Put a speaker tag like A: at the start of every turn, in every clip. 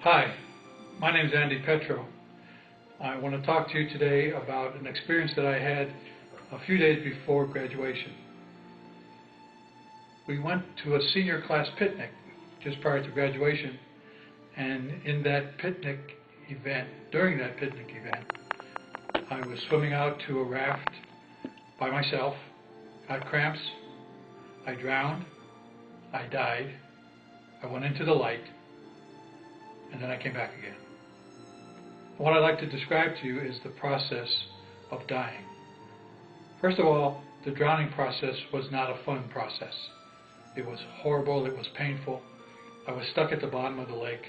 A: Hi, my name is Andy Petro. I want to talk to you today about an experience that I had a few days before graduation. We went to a senior class picnic just prior to graduation, and in that picnic event, during that picnic event, I was swimming out to a raft by myself, got cramps, I drowned, I died, I went into the light, and then I came back again. What I'd like to describe to you is the process of dying. First of all, the drowning process was not a fun process. It was horrible, it was painful. I was stuck at the bottom of the lake.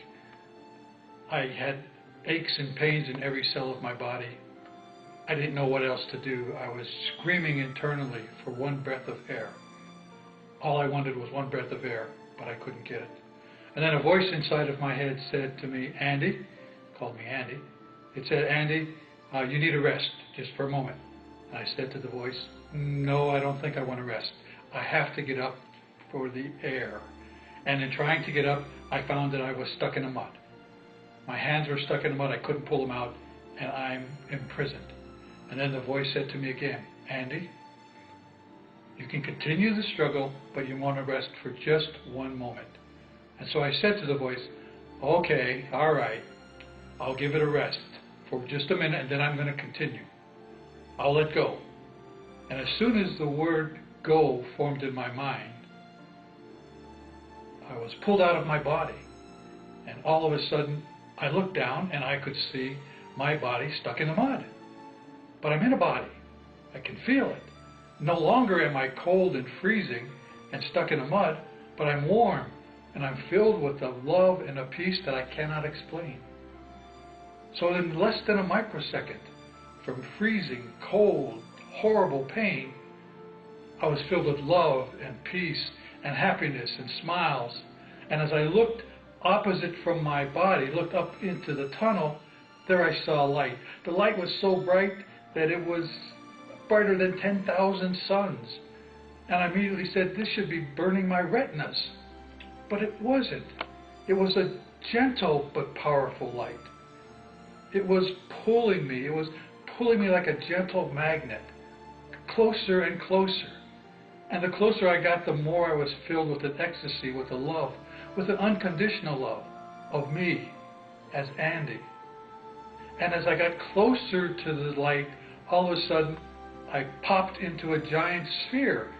A: I had aches and pains in every cell of my body. I didn't know what else to do. I was screaming internally for one breath of air. All I wanted was one breath of air, but I couldn't get it. And then a voice inside of my head said to me, Andy, called me Andy, it said, Andy, you need a rest, just for a moment. And I said to the voice, no, I don't think I want to rest. I have to get up for the air. And in trying to get up, I found that I was stuck in the mud. My hands were stuck in the mud, I couldn't pull them out, and I'm imprisoned. And then the voice said to me again, Andy, you can continue the struggle, but you want to rest for just one moment. And so I said to the voice, okay, all right, I'll give it a rest for just a minute, and then I'm going to continue. I'll let go. And as soon as the word go formed in my mind, I was pulled out of my body. And all of a sudden, I looked down and I could see my body stuck in the mud. But I'm in a body. I can feel it. No longer am I cold and freezing and stuck in the mud, but I'm warm and I'm filled with a love and a peace that I cannot explain. So in less than a microsecond, from freezing, cold, horrible pain, I was filled with love and peace and happiness and smiles. And as I looked opposite from my body, looked up into the tunnel, there I saw light. The light was so bright that it was brighter than 10,000 suns. And I immediately said, this should be burning my retinas. But it wasn't. It was a gentle but powerful light. It was pulling me. It was pulling me like a gentle magnet, closer and closer. And the closer I got, the more I was filled with an ecstasy, with a love, with an unconditional love of me as Andy. And as I got closer to the light, all of a sudden, I popped into a giant sphere.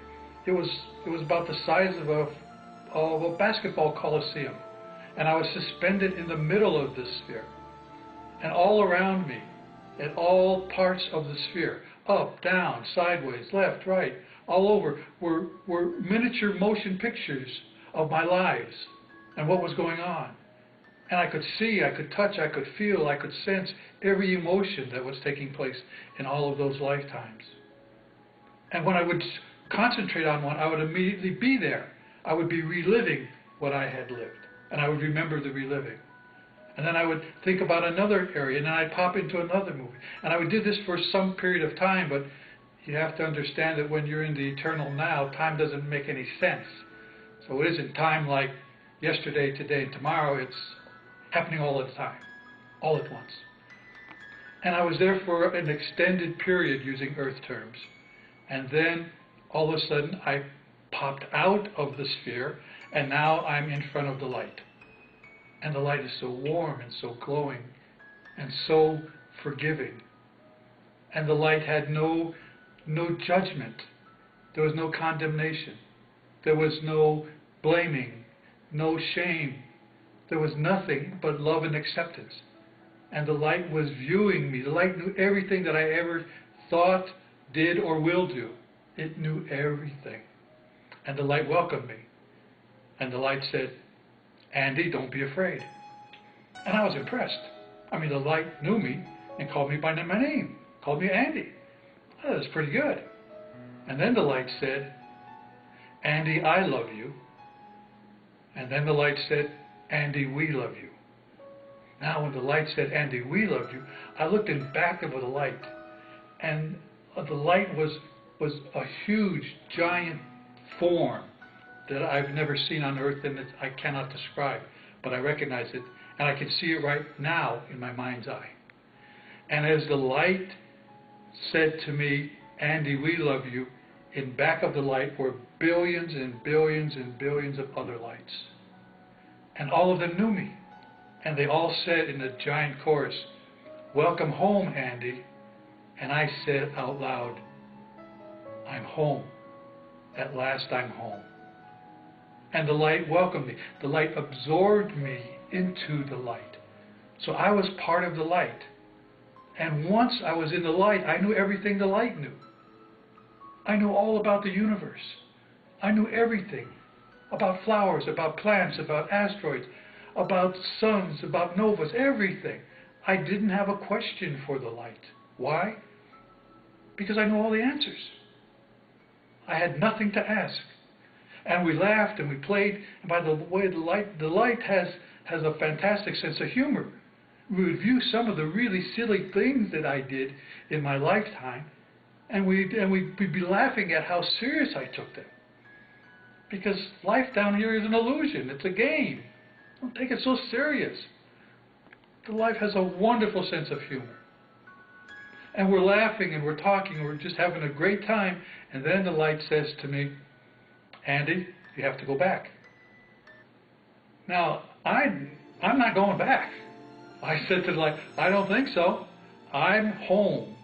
A: It was about the size of a basketball coliseum. And I was suspended in the middle of this sphere. And all around me, at all parts of the sphere, up, down, sideways, left, right, all over, were miniature motion pictures of my lives and what was going on. And I could see, I could touch, I could feel, I could sense every emotion that was taking place in all of those lifetimes. And when I would concentrate on one, I would immediately be there. I would be reliving what I had lived, and I would remember the reliving. And then I would think about another area, and then I'd pop into another movie. And I would do this for some period of time, but you have to understand that when you're in the eternal now, time doesn't make any sense. So it isn't time like yesterday, today, and tomorrow. It's happening all the time, all at once. And I was there for an extended period using earth terms. And then all of a sudden I popped out of the sphere, and now I'm in front of the light. And the light is so warm and so glowing and so forgiving. And the light had no judgment. There was no condemnation. There was no blaming, no shame. There was nothing but love and acceptance. And the light was viewing me. The light knew everything that I ever thought, did, or will do. It knew everything. And the light welcomed me. And the light said, Andy, don't be afraid. And I was impressed. I mean, the light knew me and called me by my name. Called me Andy. Oh, that was pretty good. And then the light said, Andy, I love you. And then the light said, Andy, we love you. Now when the light said, Andy, we love you, I looked in back of the light. And the light was a huge, giant form that I've never seen on earth, and I cannot describe, but I recognize it. And I can see it right now in my mind's eye. And as the light said to me, Andy, we love you, in back of the light were billions and billions and billions of other lights. And all of them knew me. And they all said in a giant chorus, welcome home, Andy. And I said out loud, I'm home. At last I'm home. And the light welcomed me. The light absorbed me into the light. So I was part of the light. And once I was in the light, I knew everything the light knew. I knew all about the universe. I knew everything about flowers, about plants, about asteroids, about suns, about novas, everything. I didn't have a question for the light. Why? Because I know all the answers. I had nothing to ask. And we laughed and we played. And by the way, the light has a fantastic sense of humor. We would view some of the really silly things that I did in my lifetime, and we'd be laughing at how serious I took them. Because life down here is an illusion. It's a game. Don't take it so serious. The life has a wonderful sense of humor. And we're laughing and we're talking and we're just having a great time. And then the light says to me, Andy, you have to go back. Now, I'm not going back. I said to the light, I don't think so. I'm home.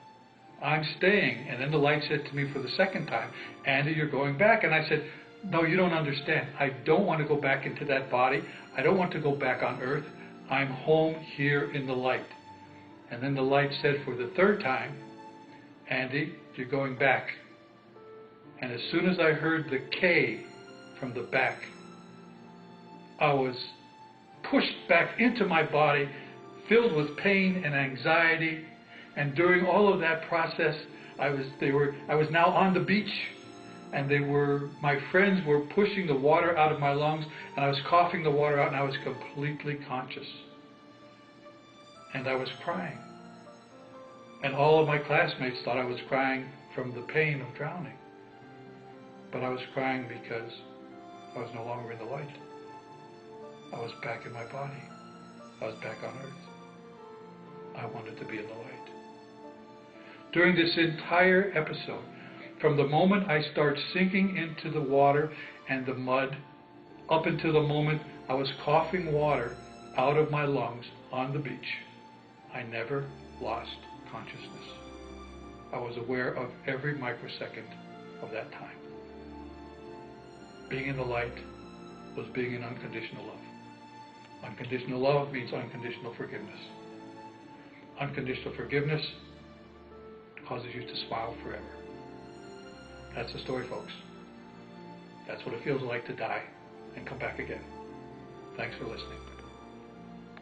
A: I'm staying. And then the light said to me for the second time, Andy, you're going back. And I said, no, you don't understand. I don't want to go back into that body. I don't want to go back on earth. I'm home here in the light. And then the light said for the third time, Andy, you're going back. And as soon as I heard the K from the back, I was pushed back into my body, filled with pain and anxiety. And during all of that process, I was now on the beach, and my friends were pushing the water out of my lungs, and I was coughing the water out, and I was completely conscious. And I was crying. And all of my classmates thought I was crying from the pain of drowning. But I was crying because I was no longer in the light. I was back in my body. I was back on earth. I wanted to be in the light. During this entire episode, from the moment I start sinking into the water and the mud, up until the moment I was coughing water out of my lungs on the beach, I never lost consciousness. I was aware of every microsecond of that time. Being in the light was being in unconditional love. Unconditional love means unconditional forgiveness. Unconditional forgiveness causes you to smile forever. That's the story, folks. That's what it feels like to die and come back again. Thanks for listening.